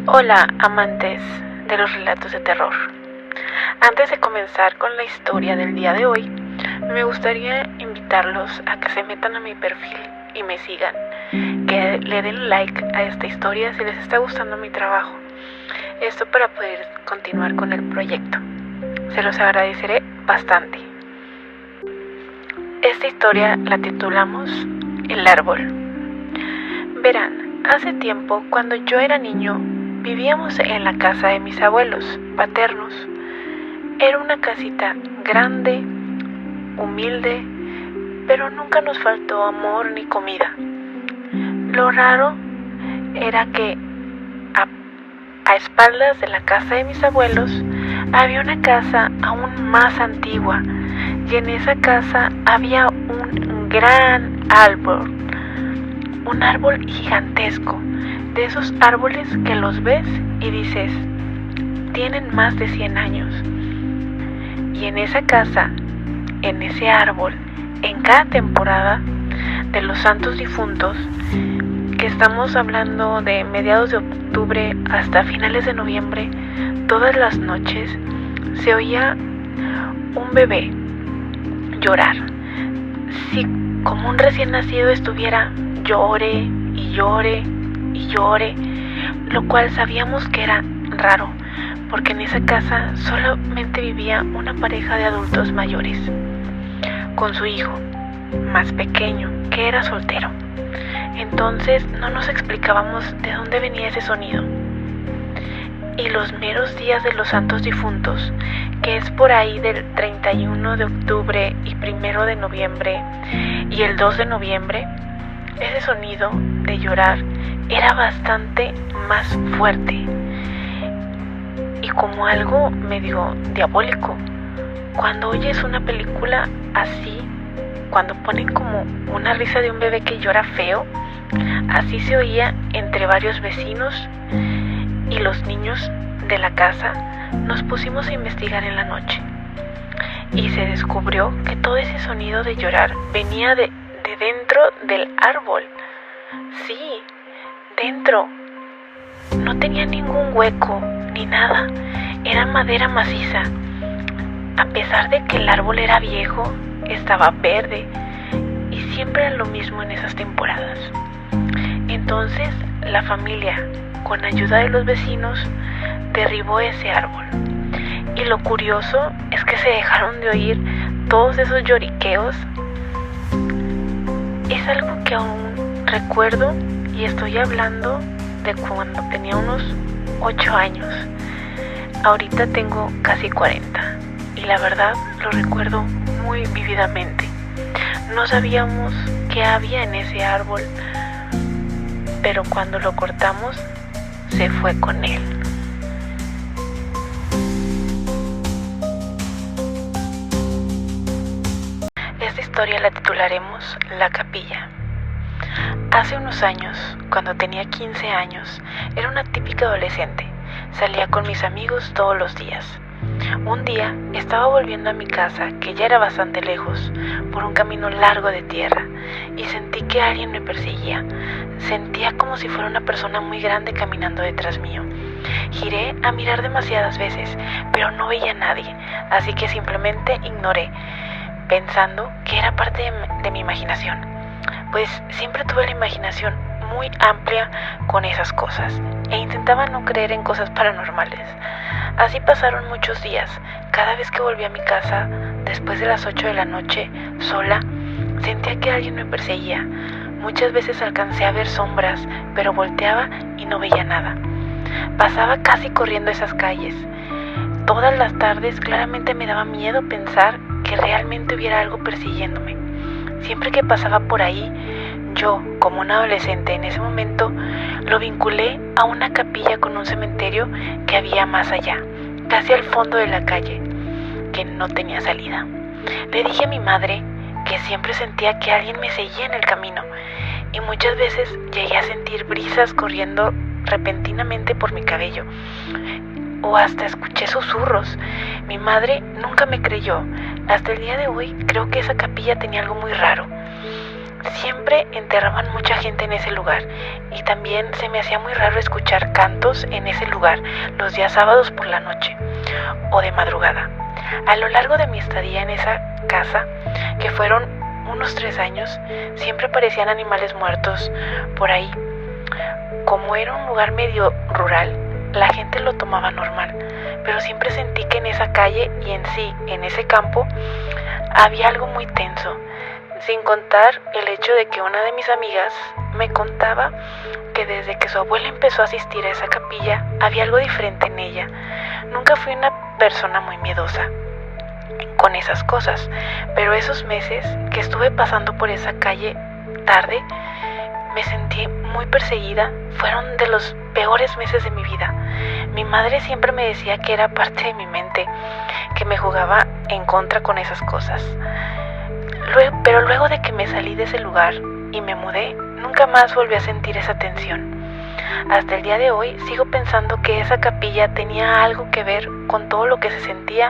Hola, amantes de los relatos de terror. Antes de comenzar con la historia del día de hoy, me gustaría invitarlos a que se metan a mi perfil y me sigan, que le den like a esta historia si les está gustando mi trabajo. Esto para poder continuar con el proyecto. Se los agradeceré bastante. Esta historia la titulamos El árbol. Verán, hace tiempo, cuando yo era niño, vivíamos en la casa de mis abuelos paternos. Era una casita grande, humilde, pero nunca nos faltó amor ni comida. Lo raro era que a espaldas de la casa de mis abuelos había una casa aún más antigua, y en esa casa había un gran árbol, un árbol gigantesco, de esos árboles que los ves y dices, tienen más de 100 años. Y en esa casa, en ese árbol, en cada temporada de los santos difuntos, que estamos hablando de mediados de octubre hasta finales de noviembre, todas las noches se oía un bebé llorar. Si como un recién nacido estuviera llore y llore y llore, lo cual sabíamos que era raro, porque en esa casa solamente vivía una pareja de adultos mayores, con su hijo más pequeño, que era soltero. Entonces no nos explicábamos de dónde venía ese sonido. Y los meros días de los santos difuntos, que es por ahí del 31 de octubre y 1 de noviembre y el 2 de noviembre, ese sonido de llorar era bastante más fuerte y como algo medio diabólico. Cuando oyes una película así, cuando ponen como una risa de un bebé que llora feo, así se oía entre varios vecinos y los niños de la casa. Nos pusimos a investigar en la noche y se descubrió que todo ese sonido de llorar venía de dentro del árbol. Sí, dentro. No tenía ningún hueco ni nada. Era madera maciza. A pesar de que el árbol era viejo, estaba verde y siempre era lo mismo en esas temporadas. Entonces la familia, con ayuda de los vecinos, derribó ese árbol. Y lo curioso es que se dejaron de oír todos esos lloriqueos. Es algo que aún recuerdo y estoy hablando de cuando tenía unos 8 años. Ahorita tengo casi 40 y la verdad lo recuerdo muy vívidamente. No sabíamos qué había en ese árbol, pero cuando lo cortamos se fue con él. Esta historia la titularemos La Capilla. Hace unos años, cuando tenía 15 años, era una típica adolescente. Salía con mis amigos todos los días. Un día estaba volviendo a mi casa, que ya era bastante lejos, por un camino largo de tierra, y sentí que alguien me perseguía. Sentía como si fuera una persona muy grande caminando detrás mío. Giré a mirar demasiadas veces, pero no veía a nadie, así que simplemente ignoré, pensando que era parte de mi imaginación, pues siempre tuve la imaginación muy amplia con esas cosas e intentaba no creer en cosas paranormales. Así pasaron muchos días. Cada vez que volví a mi casa, después de las 8 de la noche, sola, sentía que alguien me perseguía. Muchas veces alcancé a ver sombras, pero volteaba y no veía nada. Pasaba casi corriendo esas calles. Todas las tardes claramente me daba miedo pensar que realmente hubiera algo persiguiéndome. Siempre que pasaba por ahí, yo, como un adolescente en ese momento, lo vinculé a una capilla con un cementerio que había más allá, casi al fondo de la calle, que no tenía salida. Le dije a mi madre que siempre sentía que alguien me seguía en el camino y muchas veces llegué a sentir brisas corriendo repentinamente por mi cabello o hasta escuché susurros. Mi madre nunca me creyó. Hasta el día de hoy creo que esa capilla tenía algo muy raro. siempre enterraban mucha gente en ese lugar y también se me hacía muy raro escuchar cantos en ese lugar los días sábados por la noche o de madrugada. A lo largo de mi estadía en esa casa, que fueron unos 3 años, siempre aparecían animales muertos por ahí. Como era un lugar medio rural, la gente lo tomaba normal, pero siempre sentí que en esa calle y en sí, en ese campo, había algo muy tenso. Sin contar el hecho de que una de mis amigas me contaba que desde que su abuela empezó a asistir a esa capilla, había algo diferente en ella. Nunca fui una persona muy miedosa con esas cosas, pero esos meses que estuve pasando por esa calle tarde, me sentí muy perseguida. Fueron de los peores meses de mi vida. Mi madre siempre me decía que era parte de mi mente, que me jugaba en contra con esas cosas. Pero luego de que me salí de ese lugar y me mudé, nunca más volví a sentir esa tensión. Hasta el día de hoy sigo pensando que esa capilla tenía algo que ver con todo lo que se sentía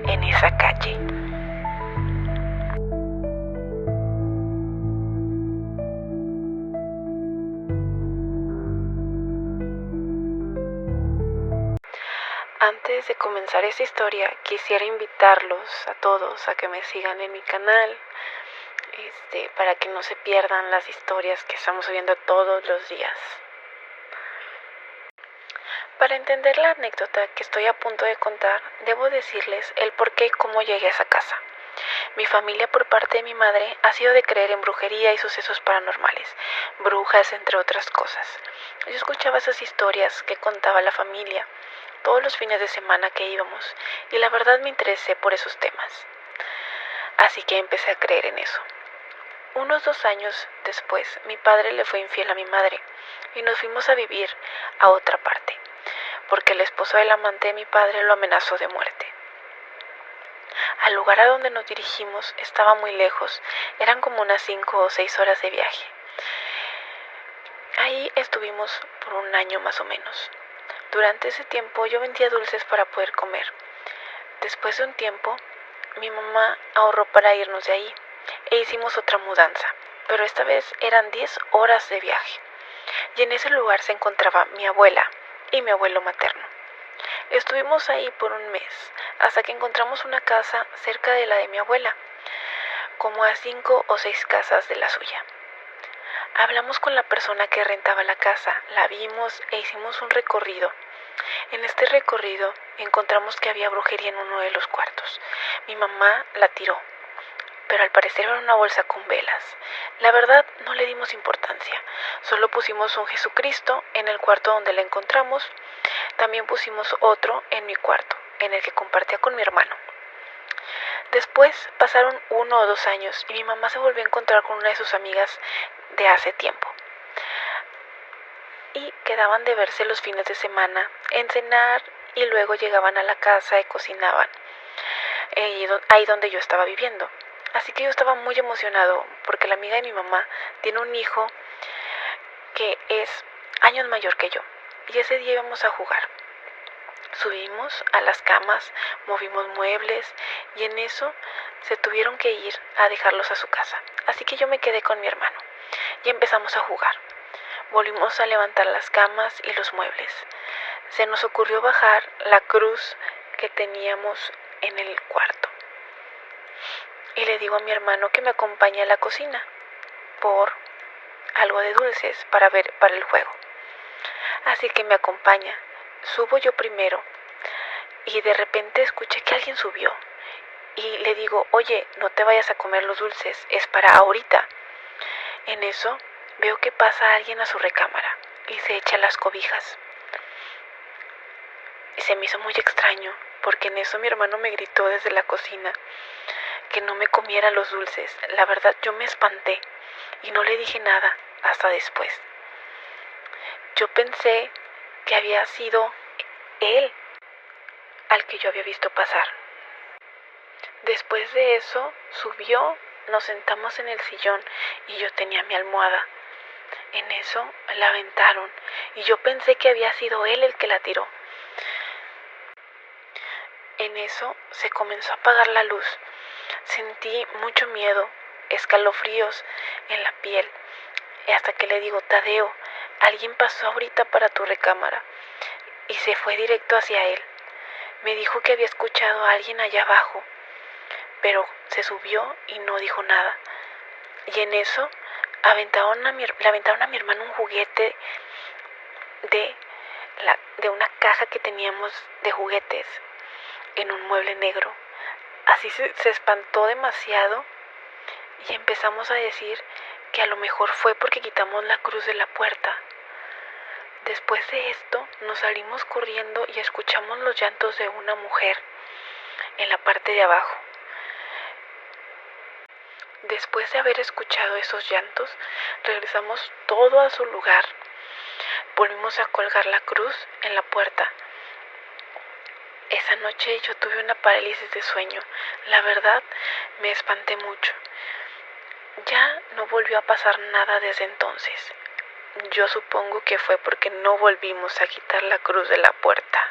en esa calle. Antes de comenzar esta historia, quisiera invitarlos a todos a que me sigan en mi canal, para que no se pierdan las historias que estamos subiendo todos los días. Para entender la anécdota que estoy a punto de contar, debo decirles el por qué y cómo llegué a esa casa. Mi familia, por parte de mi madre, ha sido de creer en brujería y sucesos paranormales, brujas, entre otras cosas. Yo escuchaba esas historias que contaba la familia todos los fines de semana que íbamos, y la verdad me interesé por esos temas. Así que empecé a creer en eso. Unos 2 años después, mi padre le fue infiel a mi madre y nos fuimos a vivir a otra parte, porque el esposo del amante de mi padre lo amenazó de muerte. Al lugar a donde nos dirigimos estaba muy lejos, eran como unas 5 o 6 horas de viaje. Ahí estuvimos por 1 año más o menos. Durante ese tiempo yo vendía dulces para poder comer. Después de un tiempo, mi mamá ahorró para irnos de ahí e hicimos otra mudanza, pero esta vez eran 10 horas de viaje. Y en ese lugar se encontraba mi abuela y mi abuelo materno. Estuvimos ahí por 1 mes, hasta que encontramos una casa cerca de la de mi abuela, como a 5 o 6 casas de la suya. Hablamos con la persona que rentaba la casa, la vimos e hicimos un recorrido. En este recorrido encontramos que había brujería en uno de los cuartos. Mi mamá la tiró, pero al parecer era una bolsa con velas. La verdad no le dimos importancia, solo pusimos un Jesucristo en el cuarto donde la encontramos. También pusimos otro en mi cuarto, en el que compartía con mi hermano. Después pasaron 1 o 2 años y mi mamá se volvió a encontrar con una de sus amigas de hace tiempo. Y quedaban de verse los fines de semana, en cenar, y luego llegaban a la casa y cocinaban, ahí donde yo estaba viviendo. Así que yo estaba muy emocionado porque la amiga de mi mamá tiene un hijo que es años mayor que yo. Y ese día íbamos a jugar. Subimos a las camas, movimos muebles y en eso se tuvieron que ir a dejarlos a su casa. Así que yo me quedé con mi hermano y empezamos a jugar. Volvimos a levantar las camas y los muebles. Se nos ocurrió bajar la cruz que teníamos en el cuarto. Y le digo a mi hermano que me acompañe a la cocina por algo de dulces para el juego. Así que me acompaña. Subo yo primero y de repente escuché que alguien subió y le digo, oye, no te vayas a comer los dulces, es para ahorita. En eso veo que pasa alguien a su recámara y se echa las cobijas. Y se me hizo muy extraño porque en eso mi hermano me gritó desde la cocina que no me comiera los dulces. La verdad yo me espanté y no le dije nada hasta después. Yo pensé que había sido él al que yo había visto pasar. Después de eso, subió, nos sentamos en el sillón y yo tenía mi almohada. En eso la aventaron y yo pensé que había sido él el que la tiró. En eso se comenzó a apagar la luz. Sentí mucho miedo escalofríos en la piel. Y hasta que le digo: Tadeo, alguien pasó ahorita para tu recámara. Y se fue directo hacia él. Me dijo que había escuchado a alguien allá abajo, pero se subió y no dijo nada. Y en eso le aventaron a mi hermano un juguete de una caja que teníamos de juguetes en un mueble negro. Así se espantó demasiado y empezamos a decir que a lo mejor fue porque quitamos la cruz de la puerta. Después de esto nos salimos corriendo y escuchamos los llantos de una mujer en la parte de abajo. Después de haber escuchado esos llantos, regresamos todo a su lugar. Volvimos a colgar la cruz en la puerta. Esa noche yo tuve una parálisis de sueño. La verdad, me espanté mucho. Ya no volvió a pasar nada desde entonces. Yo supongo que fue porque no volvimos a quitar la cruz de la puerta.